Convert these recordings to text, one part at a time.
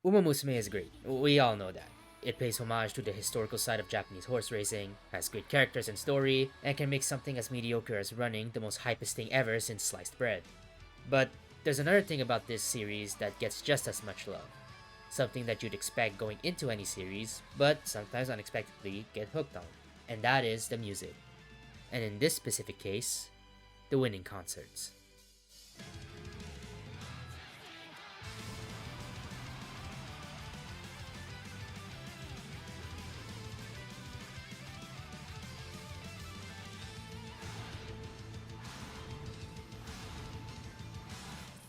Uma Musume is great. We all know that. It pays homage to the historical side of Japanese horse racing, has great characters and story, and can make something as mediocre as running the most hypest thing ever since sliced bread. But there's another thing about this series that gets just as much love. Something that you'd expect going into any series, but sometimes unexpectedly get hooked on. And that is the music. And in this specific case, the winning concerts.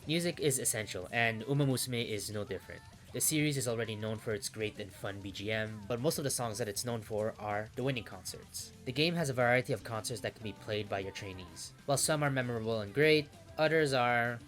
Music is essential, and Uma Musume is no different. The series is already known for its great and fun BGM, but most of the songs that it's known for are the winning concerts. The game has a variety of concerts that can be played by your trainees. While some are memorable and great, others are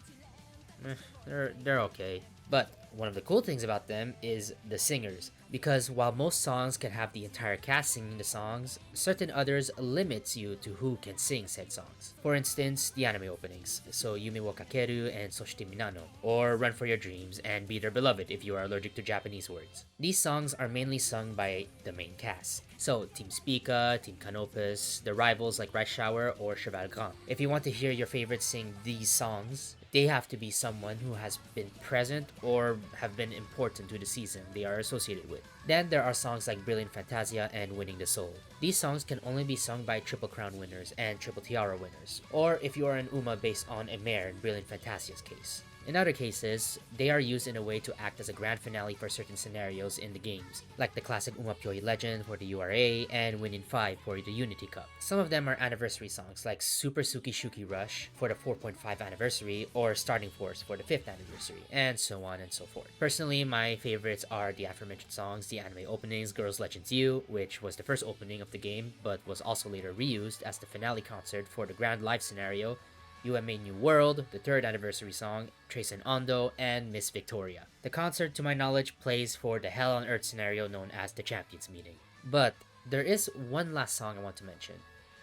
they're okay. But one of the cool things about them is the singers, because while most songs can have the entire cast singing the songs, certain others limits you to who can sing said songs. For instance, the anime openings, so Yume wo Kakeru and Soshite Minano, or Run for Your Dreams and Be Their Beloved if you are allergic to Japanese words. These songs are mainly sung by the main cast. So, Team Spica, Team Canopus, the rivals like Rice Shower or Cheval Grand. If you want to hear your favorites sing these songs, they have to be someone who has been present or have been important to the season they are associated with. Then there are songs like Brilliant Fantasia and Winning the Soul. These songs can only be sung by Triple Crown winners and Triple Tiara winners, or if you are an Uma based on a mare in Brilliant Fantasia's case. In other cases, they are used in a way to act as a grand finale for certain scenarios in the games, like the classic Uma Pyoy Legend for the URA and Win in 5 for the Unity Cup. Some of them are anniversary songs like Super Suki Shuki Rush for the 4.5 anniversary or Starting Force for the 5th anniversary, and so on and so forth. Personally, my favorites are the aforementioned songs, the anime openings Girls Legends U, which was the first opening of the game but was also later reused as the finale concert for the Grand Live scenario, UMA New World, the 3rd anniversary song, Trace and Ondo, and Miss Victoria. The concert, to my knowledge, plays for the Hell on Earth scenario known as the Champions Meeting. But there is one last song I want to mention,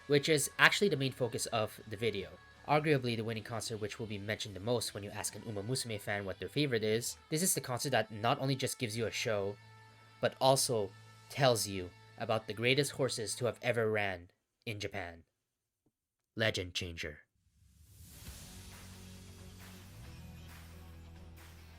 which is actually the main focus of the video. Arguably the winning concert which will be mentioned the most when you ask an Uma Musume fan what their favorite is. This is the concert that not only just gives you a show, but also tells you about the greatest horses to have ever ran in Japan. Legend Changer.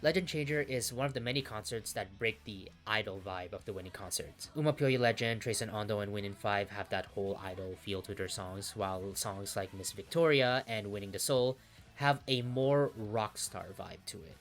Legend Changer is one of the many concerts that break the idol vibe of the winning concerts. Uma Pyoy Legend, Trace and Ondo, and Win in 5 have that whole idol feel to their songs, while songs like Miss Victoria and Winning the Soul have a more rock star vibe to it.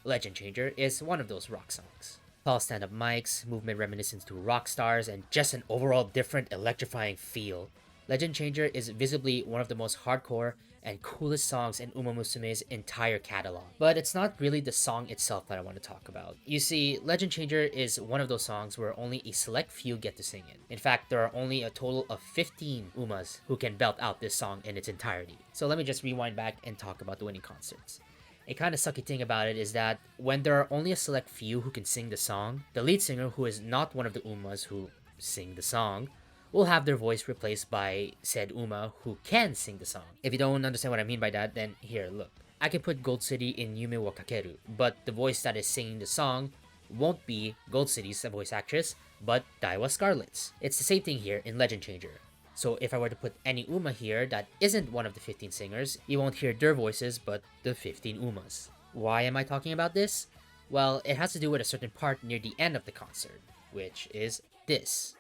Legend Changer is one of those rock songs. Tall stand-up mics, movement reminiscent to rock stars, and just an overall different electrifying feel. Legend Changer is visibly one of the most hardcore and coolest songs in Uma Musume's entire catalog. But it's not really the song itself that I want to talk about. You see, Legend Changer is one of those songs where only a select few get to sing it. In fact, there are only a total of 15 Umas who can belt out this song in its entirety. So let me just rewind back and talk about the winning concerts. A kind of sucky thing about it is that when there are only a select few who can sing the song, the lead singer, who is not one of the Umas who sing the song, will have their voice replaced by said Uma who can sing the song. If you don't understand what I mean by that, then here, look. I can put Gold City in Yume wo Kakeru, but the voice that is singing the song won't be Gold City's voice actress, but Daiwa Scarlet's. It's the same thing here in Legend Changer. So if I were to put any Uma here that isn't one of the 15 singers, you won't hear their voices, but the 15 Umas. Why am I talking about this? Well, it has to do with a certain part near the end of the concert, which is this.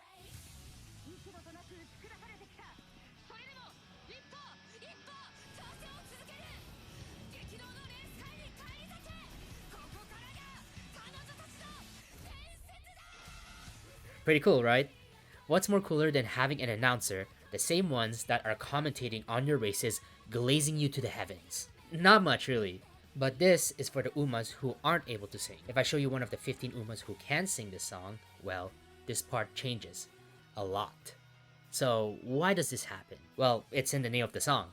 Pretty cool, right? What's more cooler than having an announcer, the same ones that are commentating on your races, glazing you to the heavens? Not much, really. But this is for the Umas who aren't able to sing. If I show you one of the 15 Umas who can sing this song, well, this part changes. A lot. So, why does this happen? Well, it's in the name of the song.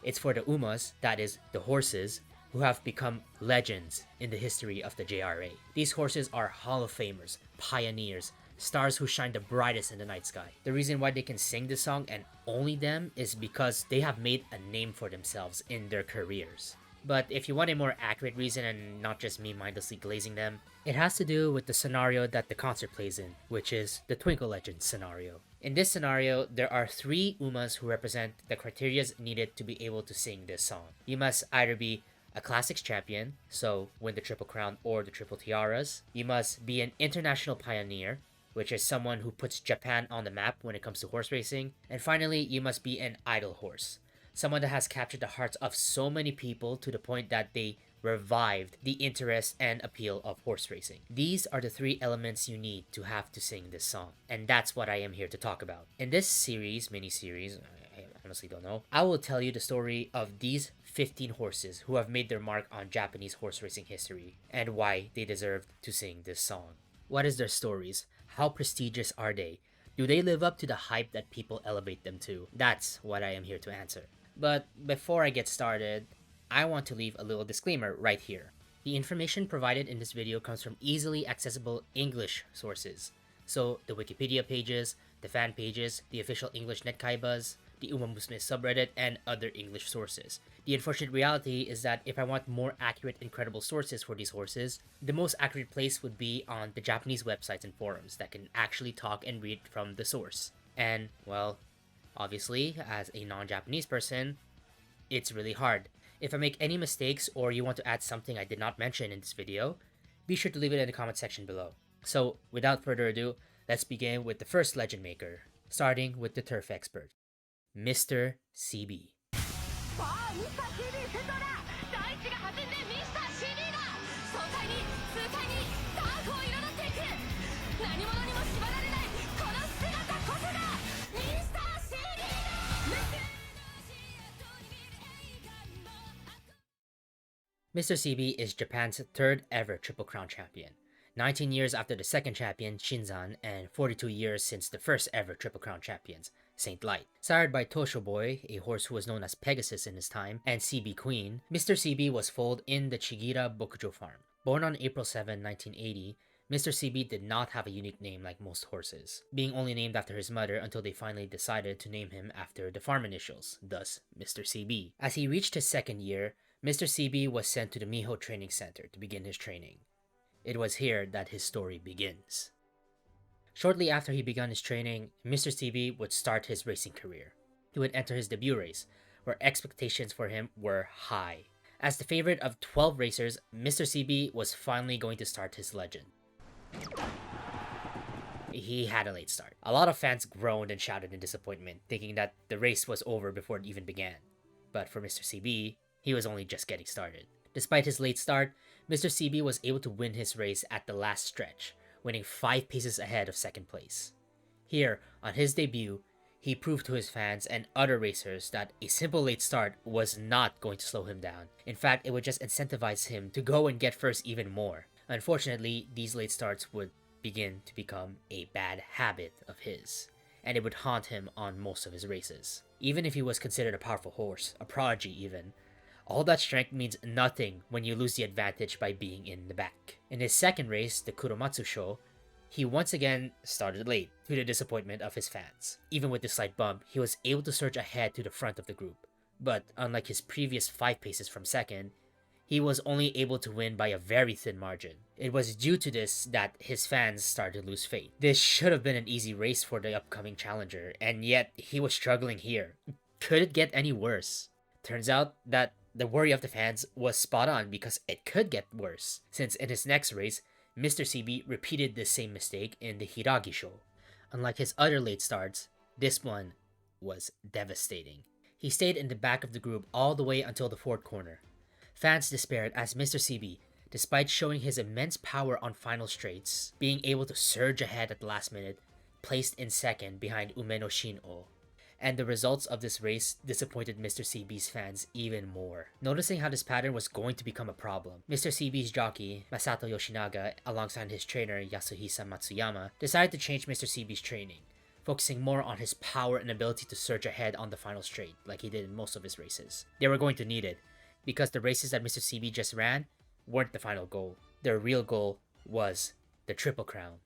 It's for the Umas, that is, the horses, who have become legends in the history of the JRA. These horses are Hall of Famers, pioneers, stars who shine the brightest in the night sky. The reason why they can sing this song, and only them, is because they have made a name for themselves in their careers. But if you want a more accurate reason and not just me mindlessly glazing them, it has to do with the scenario that the concert plays in, which is the Twinkle Legends scenario. In this scenario, there are three Umas who represent the criteria needed to be able to sing this song. You must either be a classics champion, so win the Triple Crown or the Triple Tiaras. You must be an international pioneer, which is someone who puts Japan on the map when it comes to horse racing. And finally, you must be an idol horse, someone that has captured the hearts of so many people to the point that they revived the interest and appeal of horse racing. These are the three elements you need to have to sing this song, and that's what I am here to talk about. In this series, mini-series, I honestly don't know, I will tell you the story of these 15 horses who have made their mark on Japanese horse racing history and why they deserve to sing this song. What is their stories? How prestigious are they? Do they live up to the hype that people elevate them to? That's what I am here to answer. But before I get started, I want to leave a little disclaimer right here. The information provided in this video comes from easily accessible English sources. So the Wikipedia pages, the fan pages, the official English netkaibas, the Umamusume subreddit, and other English sources. The unfortunate reality is that if I want more accurate and credible sources for these horses, the most accurate place would be on the Japanese websites and forums that can actually talk and read from the source. And, well, obviously, as a non-Japanese person, it's really hard. If I make any mistakes or you want to add something I did not mention in this video, be sure to leave it in the comment section below. So, without further ado, let's begin with the first legend maker, starting with the turf expert, Mr. CB. Mr. CB is Japan's third ever Triple Crown champion, 19 years after the second champion, Shinzan, and 42 years since the first ever Triple Crown champions, Saint Light. Sired by Tosho Boy, a horse who was known as Pegasus in his time, and CB Queen, Mr. CB was foaled in the Chigira Bokujo farm. Born on April 7, 1980, Mr. CB did not have a unique name like most horses, being only named after his mother until they finally decided to name him after the farm initials, thus Mr. CB. As he reached his second year, Mr. CB was sent to the Miho Training Center to begin his training. It was here that his story begins. Shortly after he began his training, Mr. CB would start his racing career. He would enter his debut race, where expectations for him were high. As the favorite of 12 racers, Mr. CB was finally going to start his legend. He had a late start. A lot of fans groaned and shouted in disappointment, thinking that the race was over before it even began. But for Mr. CB, he was only just getting started. Despite his late start, Mr. CB was able to win his race at the last stretch, winning 5 paces ahead of second place. Here, on his debut, he proved to his fans and other racers that a simple late start was not going to slow him down. In fact, it would just incentivize him to go and get first even more. Unfortunately, these late starts would begin to become a bad habit of his, and it would haunt him on most of his races. Even if he was considered a powerful horse, a prodigy even, all that strength means nothing when you lose the advantage by being in the back. In his second race, the Kuromatsu Show, he once again started late, to the disappointment of his fans. Even with the slight bump, he was able to surge ahead to the front of the group. But unlike his previous 5 paces from second, he was only able to win by a very thin margin. It was due to this that his fans started to lose faith. This should have been an easy race for the upcoming challenger, and yet he was struggling here. Could it get any worse? Turns out that the worry of the fans was spot on because it could get worse, since in his next race, Mr. CB repeated the same mistake in the Hiragi Show. Unlike his other late starts, this one was devastating. He stayed in the back of the group all the way until the fourth corner. Fans despaired as Mr. CB, despite showing his immense power on final straights, being able to surge ahead at the last minute, placed in second behind Umeno Shin-o. And the results of this race disappointed Mr. CB's fans even more. Noticing how this pattern was going to become a problem, Mr. CB's jockey, Masato Yoshinaga, alongside his trainer Yasuhisa Matsuyama, decided to change Mr. CB's training, focusing more on his power and ability to surge ahead on the final straight, like he did in most of his races. They were going to need it, because the races that Mr. CB just ran weren't the final goal. Their real goal was the Triple Crown.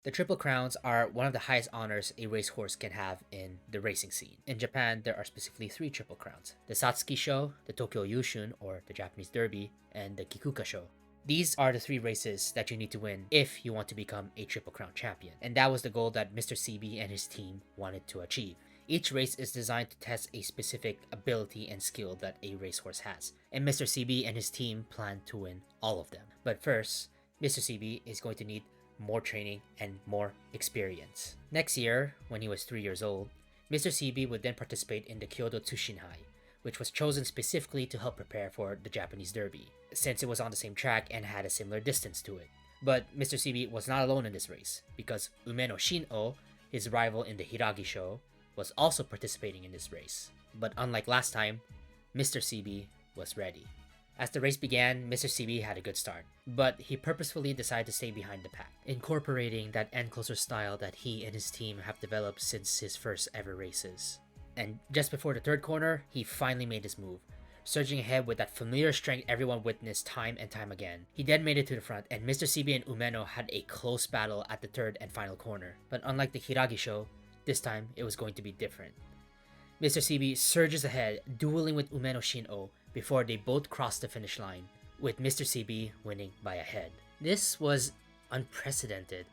The Triple Crowns are one of the highest honors a racehorse can have in the racing scene. In Japan, there are specifically three Triple Crowns: the Satsuki Sho, the Tokyo Yushun, or the Japanese Derby, and the Kikuka Sho. These are the three races that you need to win if you want to become a Triple Crown champion, and that was the goal that Mr. CB and his team wanted to achieve. Each race is designed to test a specific ability and skill that a racehorse has, and Mr. CB and his team plan to win all of them. But first, Mr. CB is going to need more training and more experience. Next year, when he was 3 years old, Mr. CB would then participate in the Kyoto Tsushinhai, which was chosen specifically to help prepare for the Japanese Derby, since it was on the same track and had a similar distance to it. But Mr. CB was not alone in this race, because Umeno Shin-o, his rival in the Hiragi Show, was also participating in this race. But unlike last time, Mr. CB was ready. As the race began, Mr. CB had a good start, but he purposefully decided to stay behind the pack, incorporating that end closer style that he and his team have developed since his first ever races. And just before the third corner, he finally made his move, surging ahead with that familiar strength everyone witnessed time and time again. He then made it to the front, and Mr. CB and Umeno had a close battle at the third and final corner. But unlike the Hiragi Show, this time it was going to be different. Mr. CB surges ahead, dueling with Umeno Shin-o before they both cross the finish line, with Mr. CB winning by a head. This was unprecedented.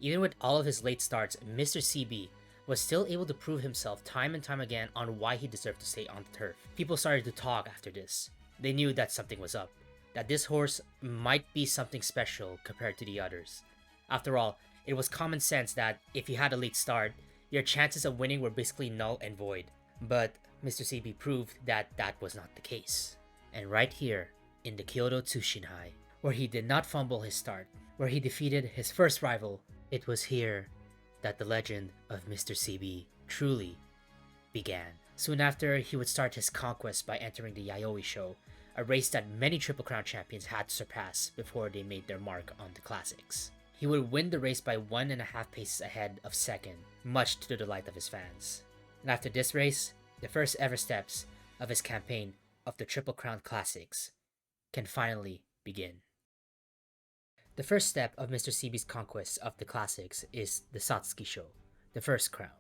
Even with all of his late starts, Mr. CB was still able to prove himself time and time again on why he deserved to stay on the turf. People started to talk after this. They knew that something was up, that this horse might be something special compared to the others. After all, it was common sense that if you had a late start, your chances of winning were basically null and void. But Mr. CB proved that that was not the case. And right here, in the Kyoto Tsushinhai, where he did not fumble his start, where he defeated his first rival, it was here that the legend of Mr. CB truly began. Soon after, he would start his conquest by entering the Yayoi Show, a race that many Triple Crown champions had to surpass before they made their mark on the classics. He would win the race by 1.5 paces ahead of second, much to the delight of his fans. And after this race, the first ever steps of his campaign of the Triple Crown Classics can finally begin. The first step of Mr. CB's conquest of the classics is the Satsuki Show, the first crown.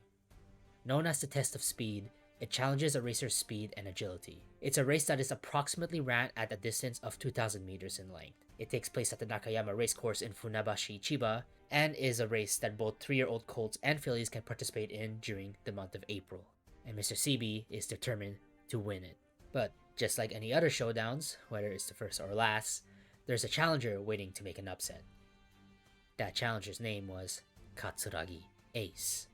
Known as the test of speed, it challenges a racer's speed and agility. It's a race that is approximately ran at a distance of 2,000 meters in length. It takes place at the Nakayama Racecourse in Funabashi, Chiba, and is a race that both 3-year-old colts and fillies can participate in during the month of April. And Mr. CB is determined to win it. But just like any other showdowns, whether it's the first or last, there's a challenger waiting to make an upset. That challenger's name was Katsuragi Ace.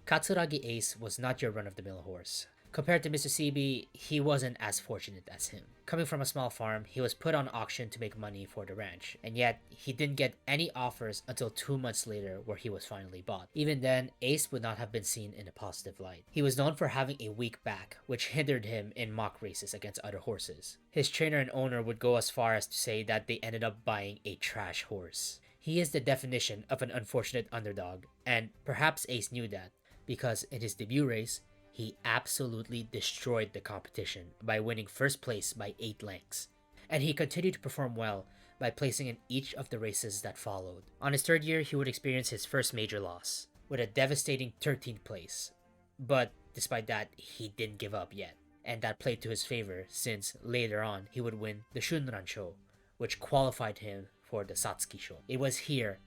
Katsuragi Ace was not your run-of-the-mill horse. Compared to Mr. CB, he wasn't as fortunate as him. Coming from a small farm, he was put on auction to make money for the ranch, and yet he didn't get any offers until 2 months later where he was finally bought. Even then, Ace would not have been seen in a positive light. He was known for having a weak back, which hindered him in mock races against other horses. His trainer and owner would go as far as to say that they ended up buying a trash horse. He is the definition of an unfortunate underdog, and perhaps Ace knew that, because in his debut race, he absolutely destroyed the competition by winning first place by 8 lengths. And he continued to perform well by placing in each of the races that followed. On his third year, he would experience his first major loss, with a devastating 13th place. But despite that, he didn't give up yet. And that played to his favor, since later on, he would win the Shunran Show, which qualified him for the Satsuki Show. It was here,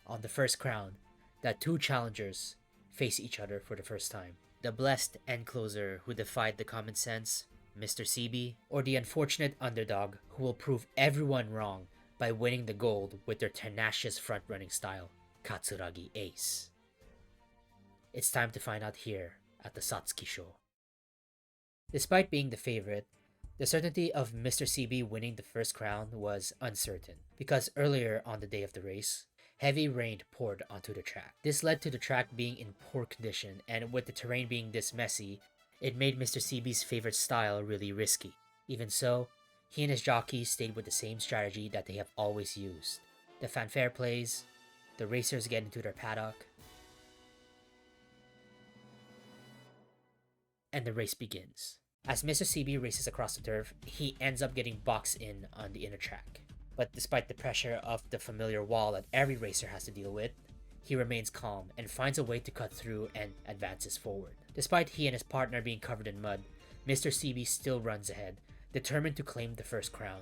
on the first crown, that two challengers face each other for the first time. The blessed end closer who defied the common sense, Mr. CB, or the unfortunate underdog who will prove everyone wrong by winning the gold with their tenacious front-running style, Katsuragi Ace. It's time to find out here at the Satsuki Show. Despite being the favorite, the certainty of Mr. CB winning the first crown was uncertain, because earlier on the day of the race, heavy rain poured onto the track. This led to the track being in poor condition, and with the terrain being this messy, it made Mr. CB's favorite style really risky. Even so, he and his jockeys stayed with the same strategy that they have always used. The fanfare plays, the racers get into their paddock, and the race begins. As Mr. CB races across the turf, he ends up getting boxed in on the inner track. But despite the pressure of the familiar wall that every racer has to deal with, he remains calm and finds a way to cut through and advances forward. Despite he and his partner being covered in mud, Mr. CB still runs ahead, determined to claim the first crown.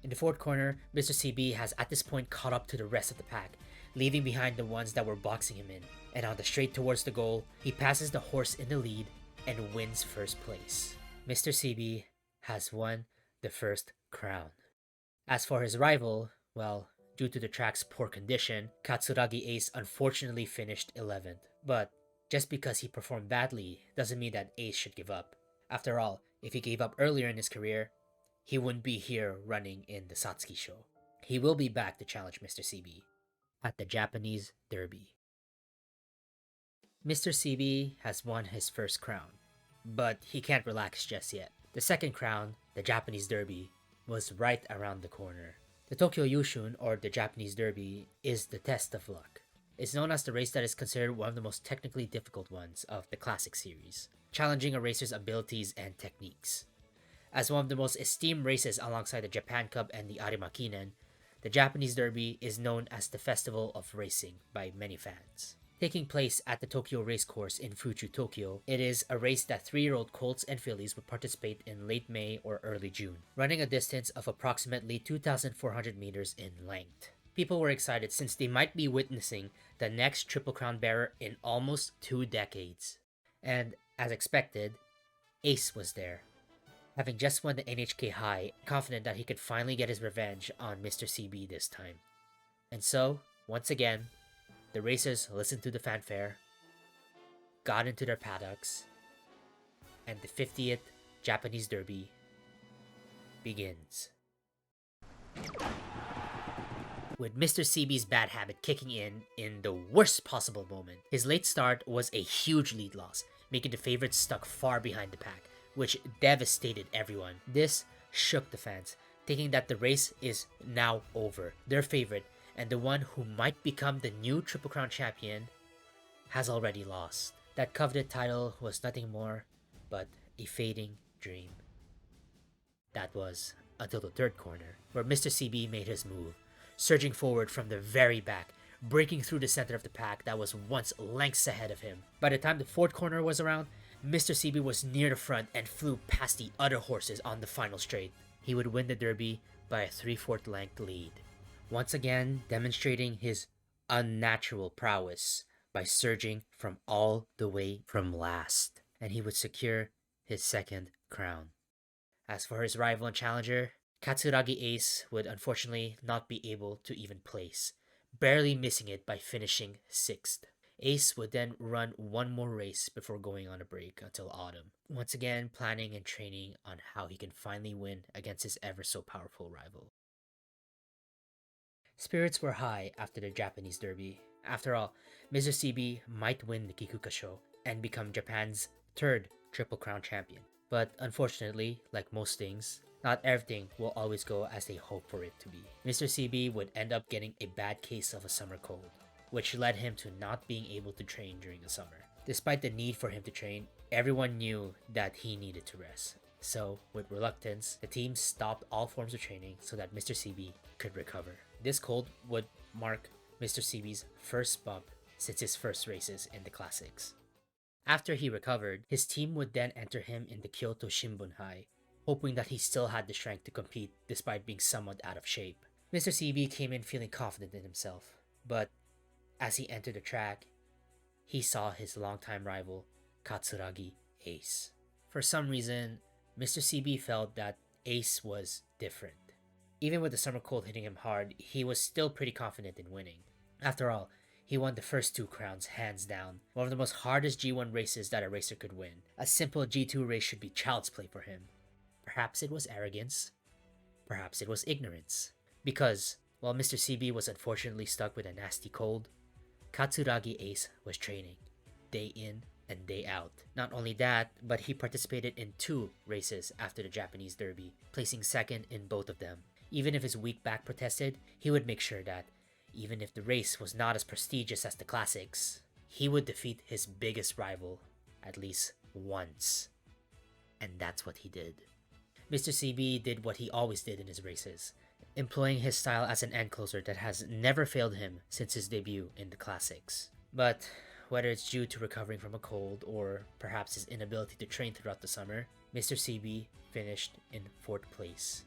In the fourth corner, Mr. CB has at this point caught up to the rest of the pack, leaving behind the ones that were boxing him in. And on the straight towards the goal, he passes the horse in the lead and wins first place. Mr. CB has won the first crown. As for his rival, well, due to the track's poor condition, Katsuragi Ace unfortunately finished 11th. But just because he performed badly doesn't mean that Ace should give up. After all, if he gave up earlier in his career, he wouldn't be here running in the Satsuki show. He will be back to challenge Mr. CB at the Japanese Derby. Mr. CB has won his first crown, but he can't relax just yet. The second crown, the Japanese Derby, was right around the corner. The Tokyo Yushun, or the Japanese Derby, is the test of luck. It's known as the race that is considered one of the most technically difficult ones of the classic series, challenging a racer's abilities and techniques. As one of the most esteemed races alongside the Japan Cup and the Arima Kinen, the Japanese Derby is known as the Festival of Racing by many fans. Taking place at the Tokyo Racecourse in Fuchu, Tokyo, it is a race that 3-year-old colts and fillies would participate in late May or early June, running a distance of approximately 2,400 meters in length. People were excited since they might be witnessing the next Triple Crown bearer in almost 2 decades. And, as expected, Ace was there, having just won the NHK High, confident that he could finally get his revenge on Mr. CB this time. And so, once again, the racers listened to the fanfare, got into their paddocks, and the 50th Japanese Derby begins. With Mr. CB's bad habit kicking in the worst possible moment. His late start was a huge lead loss, making the favorites stuck far behind the pack, which devastated everyone. This shook the fans, thinking that the race is now over. Their favorite, and the one who might become the new Triple Crown champion, has already lost. That coveted title was nothing more but a fading dream. That was until the third corner, where Mr. CB made his move, surging forward from the very back, breaking through the center of the pack that was once lengths ahead of him. By the time the fourth corner was around, Mr. CB was near the front and flew past the other horses on the final straight. He would win the Derby by a 3/4 length lead, once again demonstrating his unnatural prowess by surging from all the way from last, and he would secure his second crown. As for his rival and challenger, Katsuragi Ace would unfortunately not be able to even place, barely missing it by finishing 6th. Ace would then run one more race before going on a break until autumn, once again planning and training on how he can finally win against his ever so powerful rival. Spirits were high after the Japanese Derby. After all, Mr. CB might win the Kikuka show and become Japan's 3rd Triple Crown champion. But unfortunately, like most things, not everything will always go as they hope for it to be. Mr. CB would end up getting a bad case of a summer cold, which led him to not being able to train during the summer. Despite the need for him to train, everyone knew that he needed to rest. So, with reluctance, the team stopped all forms of training so that Mr. CB could recover. This cold would mark Mr. CB's first bump since his first races in the classics. After he recovered, his team would then enter him in the Kyoto Shimbunhai, hoping that he still had the strength to compete despite being somewhat out of shape. Mr. CB came in feeling confident in himself, but as he entered the track, he saw his longtime rival, Katsuragi Ace. For some reason, Mr. CB felt that Ace was different. Even with the summer cold hitting him hard, he was still pretty confident in winning. After all, he won the first 2 crowns hands down, one of the most hardest G1 races that a racer could win. A simple G2 race should be child's play for him. Perhaps it was arrogance, perhaps it was ignorance. Because, while Mr. CB was unfortunately stuck with a nasty cold, Katsuragi Ace was training, day in and day out. Not only that, but he participated in 2 races after the Japanese Derby, placing 2nd in both of them. Even if his weak back protested, he would make sure that, even if the race was not as prestigious as the classics, he would defeat his biggest rival at least once. And that's what he did. Mr. CB did what he always did in his races, employing his style as an end closer that has never failed him since his debut in the classics. But whether it's due to recovering from a cold or perhaps his inability to train throughout the summer, Mr. CB finished in 4th place,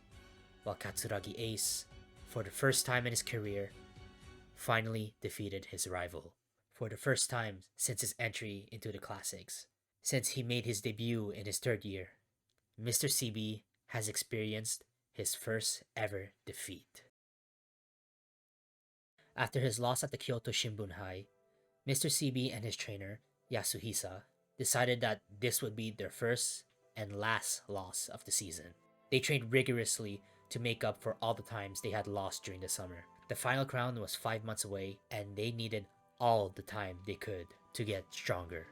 while Katsuragi Ace, for the first time in his career, finally defeated his rival. For the first time since his entry into the classics, since he made his debut in his 3rd year, Mr. CB has experienced his first ever defeat. After his loss at the Kyoto Shimbunhai, Mr. CB and his trainer, Yasuhisa, decided that this would be their first and last loss of the season. They trained rigorously to make up for all the times they had lost during the summer. The final crown was 5 months away, and they needed all the time they could to get stronger.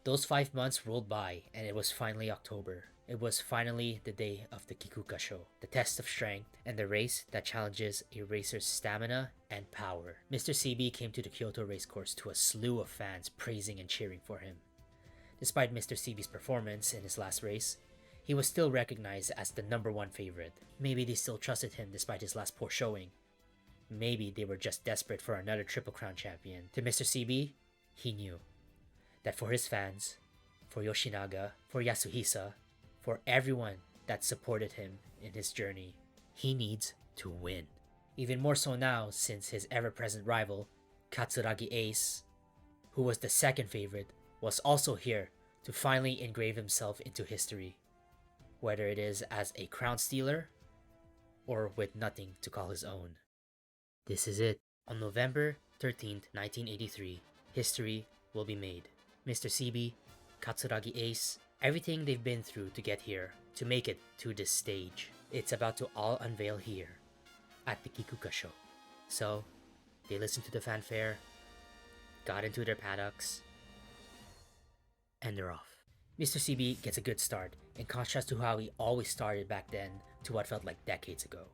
Those 5 months rolled by, and it was finally October. It was finally the day of the Kikuka show, the test of strength, and the race that challenges a racer's stamina and power. Mr. CB came to the Kyoto racecourse to a slew of fans praising and cheering for him. Despite Mr. CB's performance in his last race, he was still recognized as the #1 favorite. Maybe they still trusted him despite his last poor showing. Maybe they were just desperate for another Triple Crown champion. To Mr. CB, he knew that for his fans, for Yoshinaga, for Yasuhisa, for everyone that supported him in his journey, he needs to win. Even more so now since his ever-present rival, Katsuragi Ace, who was the 2nd favorite, was also here to finally engrave himself into history, whether it is as a crown stealer or with nothing to call his own. This is it. On November 13th, 1983, history will be made. Mr. CB, Katsuragi Ace, everything they've been through to get here, to make it to this stage, it's about to all unveil here at the Kikuka show. So, they listened to the fanfare, got into their paddocks, and they're off. Mr. CB gets a good start, in contrast to how he always started back then to what felt like decades ago.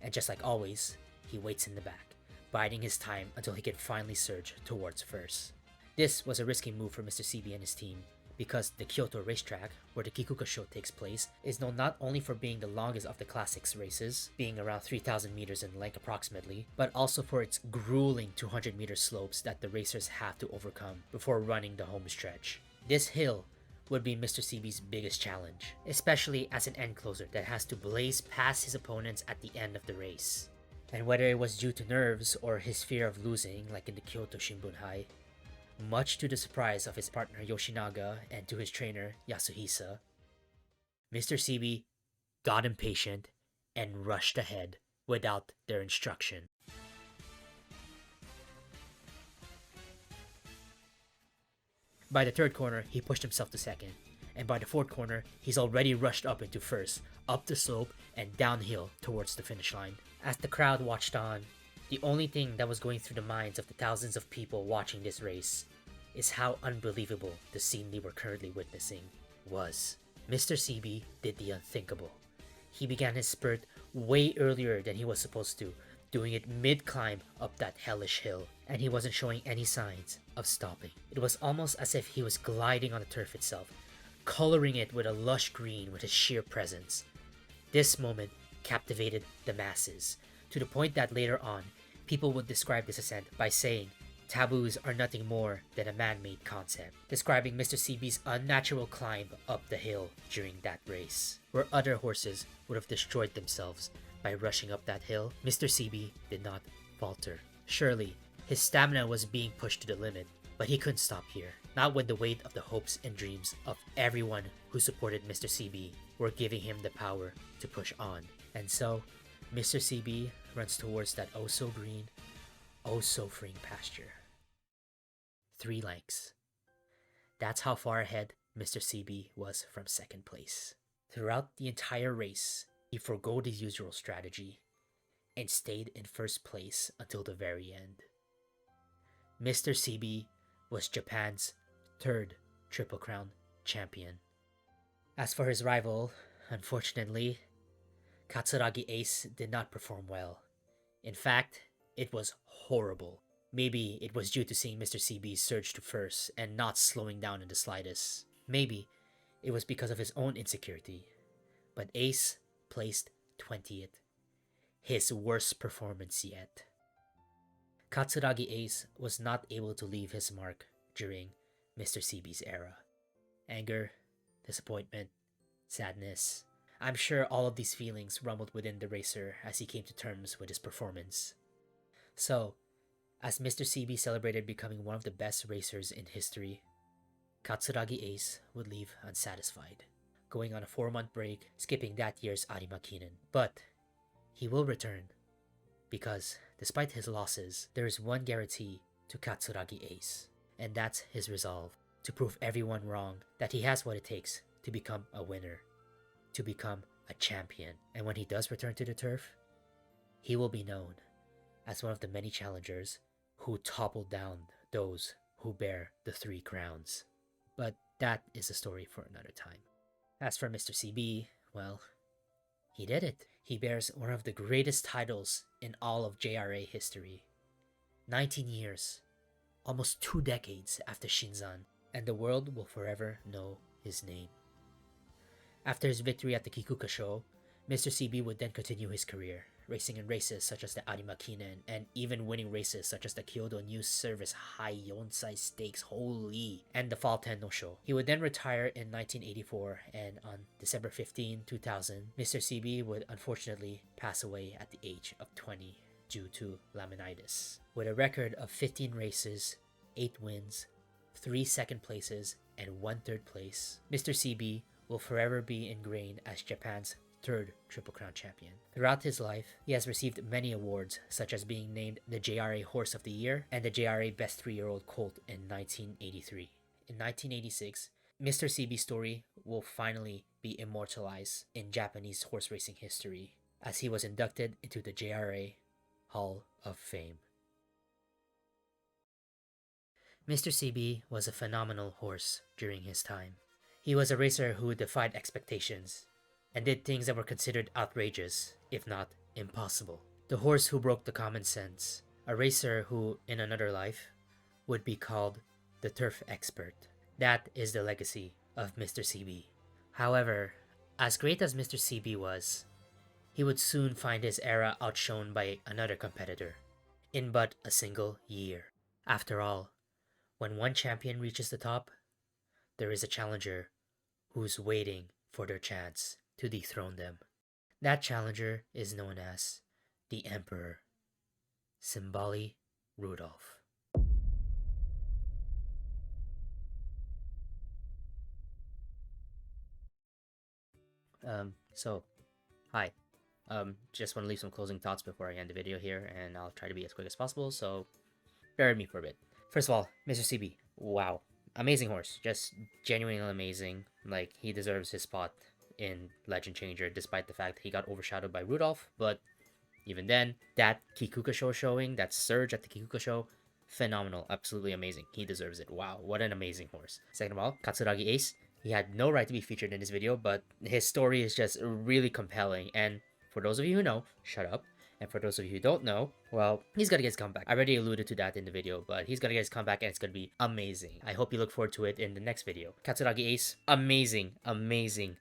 And just like always, he waits in the back, biding his time until he can finally surge towards first. This was a risky move for Mr. CB and his team, because the Kyoto racetrack, where the Kikuka show takes place, is known not only for being the longest of the classics races, being around 3,000 meters in length approximately, but also for its grueling 200-meter slopes that the racers have to overcome before running the home stretch. This hill would be Mr. CB's biggest challenge, especially as an end closer that has to blaze past his opponents at the end of the race. And whether it was due to nerves or his fear of losing, like in the Kyoto Shimbunhai, much to the surprise of his partner Yoshinaga and to his trainer Yasuhisa, Mr. CB got impatient and rushed ahead without their instruction. By the 3rd corner, he pushed himself to 2nd, and by the 4th corner, he's already rushed up into 1st, up the slope and downhill towards the finish line. As the crowd watched on, the only thing that was going through the minds of the thousands of people watching this race is how unbelievable the scene they were currently witnessing was. Mr. CB did the unthinkable. He began his spurt way earlier than he was supposed to, doing it mid-climb up that hellish hill, and he wasn't showing any signs of stopping. It was almost as if he was gliding on the turf itself, coloring it with a lush green with his sheer presence. This moment captivated the masses, to the point that later on, people would describe this ascent by saying, taboos are nothing more than a man-made concept, describing Mr. CB's unnatural climb up the hill during that race. Where other horses would have destroyed themselves by rushing up that hill, Mr. CB did not falter. Surely, his stamina was being pushed to the limit, but he couldn't stop here. Not when the weight of the hopes and dreams of everyone who supported Mr. CB were giving him the power to push on. And so, Mr. CB runs towards that oh-so-green, oh-so-freeing pasture. 3 lengths. That's how far ahead Mr. CB was from 2nd place. Throughout the entire race, he forgo his usual strategy and stayed in 1st place until the very end. Mr. CB was Japan's 3rd Triple Crown champion. As for his rival, unfortunately, Katsuragi Ace did not perform well. In fact, it was horrible. Maybe it was due to seeing Mr. CB surge to 1st and not slowing down in the slightest. Maybe it was because of his own insecurity. But Ace placed 20th. his worst performance yet. Katsuragi Ace was not able to leave his mark during Mr. CB's era. Anger, disappointment, sadness. I'm sure all of these feelings rumbled within the racer as he came to terms with his performance. So, as Mr. CB celebrated becoming one of the best racers in history, Katsuragi Ace would leave unsatisfied, going on a 4-month break, skipping that year's Arima Kinen. But he will return, because despite his losses, there is one guarantee to Katsuragi Ace, and that's his resolve to prove everyone wrong that he has what it takes to become a winner, to become a champion. And when he does return to the turf, he will be known as one of the many challengers who toppled down those who bear the 3 crowns. But that is a story for another time. As for Mr. CB, well, he did it. He bears one of the greatest titles in all of JRA history. 19 years, almost 2 decades after Shinzan, and the world will forever know his name. After his victory at the Kikuka show, Mr. CB would then continue his career, racing in races such as the Arima Kinen, and even winning races such as the Kyoto News Service High Yonsai Stakes, holy, and the Fall Tenno show. He would then retire in 1984, and on December 15, 2000, Mr. CB would unfortunately pass away at the age of 20 due to laminitis. With a record of 15 races, 8 wins, 3 second places, and 1 third place, Mr. CB will forever be ingrained as Japan's 3rd Triple Crown champion. Throughout his life, he has received many awards, such as being named the JRA Horse of the Year and the JRA Best 3-Year-Old Colt in 1983. In 1986, Mr. CB's story will finally be immortalized in Japanese horse racing history, as he was inducted into the JRA Hall of Fame. Mr. CB was a phenomenal horse during his time. He was a racer who defied expectations and did things that were considered outrageous, if not impossible. The horse who broke the common sense, a racer who, in another life, would be called the turf expert. That is the legacy of Mr. CB. However, as great as Mr. CB was, he would soon find his era outshone by another competitor, in but a single year. After all, when one champion reaches the top, there is a challenger who's waiting for their chance to dethrone them. That challenger is known as the Emperor, Simbali Rudolph. Hi. Just want to leave some closing thoughts before I end the video here, and I'll try to be as quick as possible, so bear with me for a bit. First of all, Mr. CB, wow. Amazing horse. Just genuinely amazing. Like, he deserves his spot in Legend Changer, despite the fact that he got overshadowed by Rudolph. But even then, that Kikuka show showing, that surge at the Kikuka show, phenomenal. Absolutely amazing. He deserves it. Wow, what an amazing horse. Second of all, Katsuragi Ace. He had no right to be featured in this video, but his story is just really compelling. And for those of you who know, shut up. And for those of you who don't know, well, he's gonna get his comeback. I already alluded to that in the video, but he's gonna get his comeback and it's gonna be amazing. I hope you look forward to it in the next video. Katsuragi Ace, amazing, amazing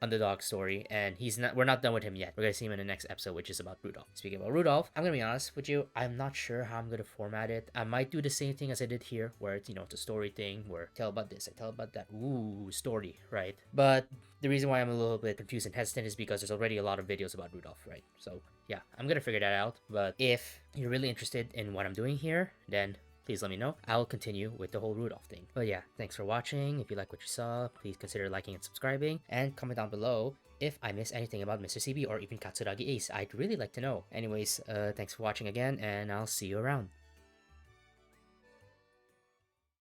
underdog story, and we're not done with him yet. We're gonna see him in the next episode, which is about Rudolph. Speaking about Rudolph, I'm gonna be honest with you, I'm not sure how I'm gonna format it. I might do the same thing as I did here, where it's, it's a story thing, where I tell about this, I tell about that. Ooh, story, right? But the reason why I'm a little bit confused and hesitant is because there's already a lot of videos about Rudolph, right? So yeah, I'm gonna figure that out. But if you're really interested in what I'm doing here, then please let me know. I'll continue with the whole Rudolph thing. But yeah, thanks for watching. If you like what you saw, please consider liking and subscribing, and comment down below if I missed anything about Mr. CB or even Katsuragi Ace. I'd really like to know. Anyways, thanks for watching again, and I'll see you around.